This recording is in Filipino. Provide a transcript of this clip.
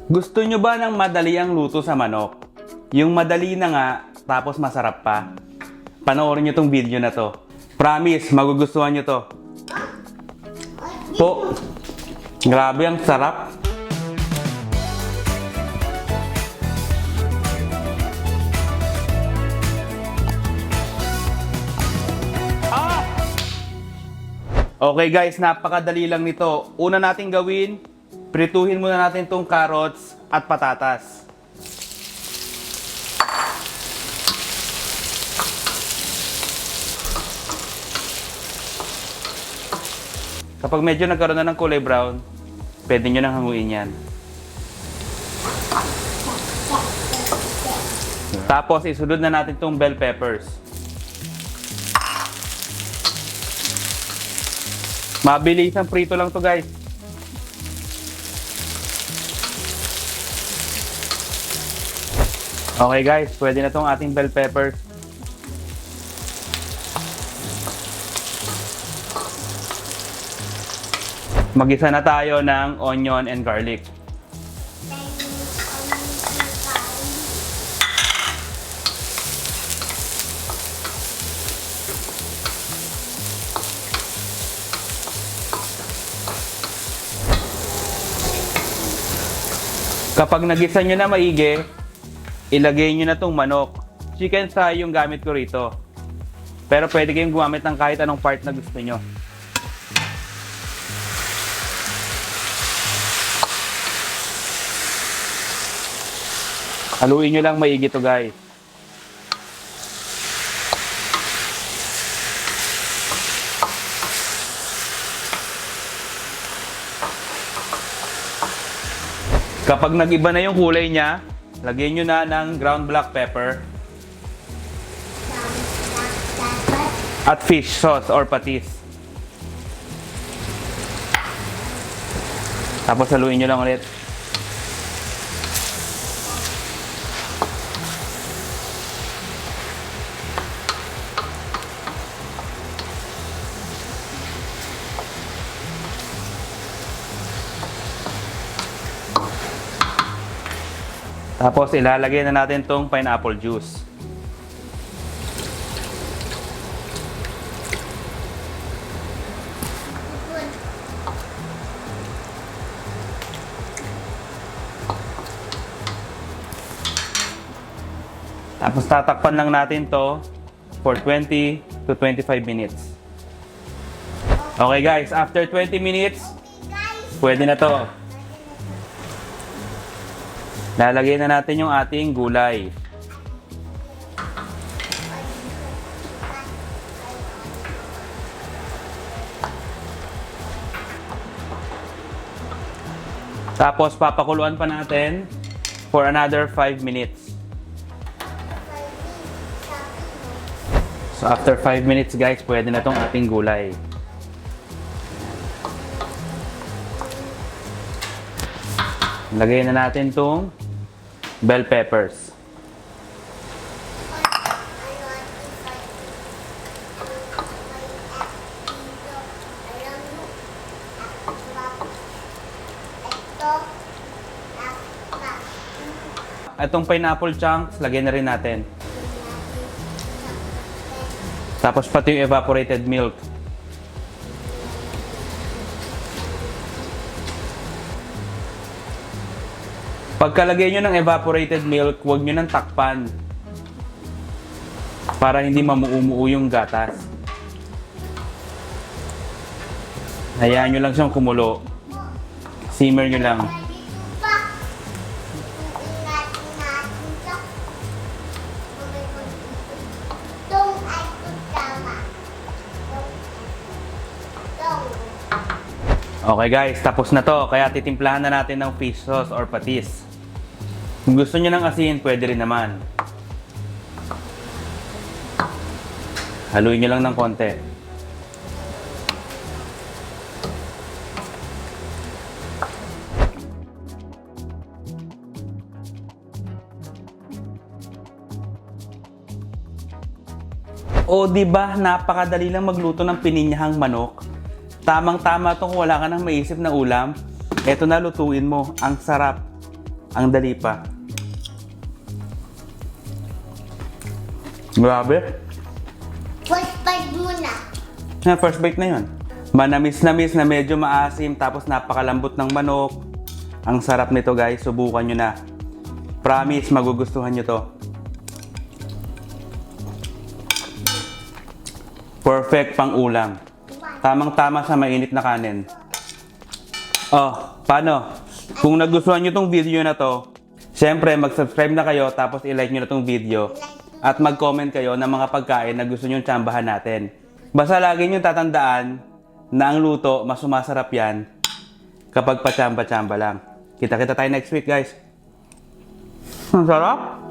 Gusto nyo ba ng madali ang luto sa manok? Yung madali na nga, tapos masarap pa. Panoorin nyo tong video na to. Promise, magugustuhan nyo to. Po, grabe ang sarap. Okay guys, napakadali lang nito. Una nating gawin, prituhin muna natin tong carrots at patatas. Kapag medyo nagkaroon na ng kulay brown, pwede nyo nang hanguin yan. Tapos isunod na natin tong bell peppers. Mabilis ang prito lang to guys. Okay guys, pwede na tong ating bell peppers. Mag-isa na tayo ng onion and garlic. Kapag nagisa nyo na maigi, ilagay nyo na tong manok. Chicken thigh yung gamit ko rito. Pero pwede kayong gumamit ng kahit anong part na gusto nyo. Haluin nyo lang maigi to guys. Kapag nag-iba na yung kulay niya, lagyan nyo na ng ground black pepper at fish sauce or patis. Tapos haluin nyo lang ulit. Tapos ilalagay na natin tong pineapple juice. Tapos tatakpan lang natin to for 20 to 25 minutes. Okay guys, after 20 minutes, pwede na to. Lalagay na natin yung ating gulay. Tapos papakuluan pa natin for another 5 minutes. So after 5 minutes guys, pwede na tong ating gulay. Lagay na natin tong bell peppers. Itong pineapple chunks, lagay na rin natin. Tapos pati yung evaporated milk. Pagkalagay nyo ng evaporated milk, huwag nyo nang takpan para hindi mamuumuo yung gatas. Hayaan nyo lang siyang kumulo. Simmer nyo lang. Okay guys, tapos na to. Kaya titimplahan na natin ng fish sauce or patis. Kung gusto nyo ng asin, pwede rin naman. Haluin nyo lang ng konti. O di ba napakadali lang magluto ng pininyahang manok? Tamang-tama to kung wala ka nang maisip na ulam. Eto na, lutuin mo. Ang sarap. Ang dali pa. Grabe. First bite muna. First bite na yun. Manamis-namis na medyo maasim tapos napakalambot ng manok. Ang sarap nito guys, subukan nyo na. Promise, magugustuhan nyo to. Perfect pang ulam. Tamang-tama sa mainit na kanin. Oh, paano? Kung nagustuhan nyo tong video na to, syempre mag-subscribe na kayo tapos i-like nyo na tong video. At mag-comment kayo ng mga pagkain na gusto nyo tsambahan natin. Basta lagi nyo tatandaan na ang luto, mas sumasarap yan kapag patsamba-tsamba lang. Kita-kita tayo next week guys. Ang sarap!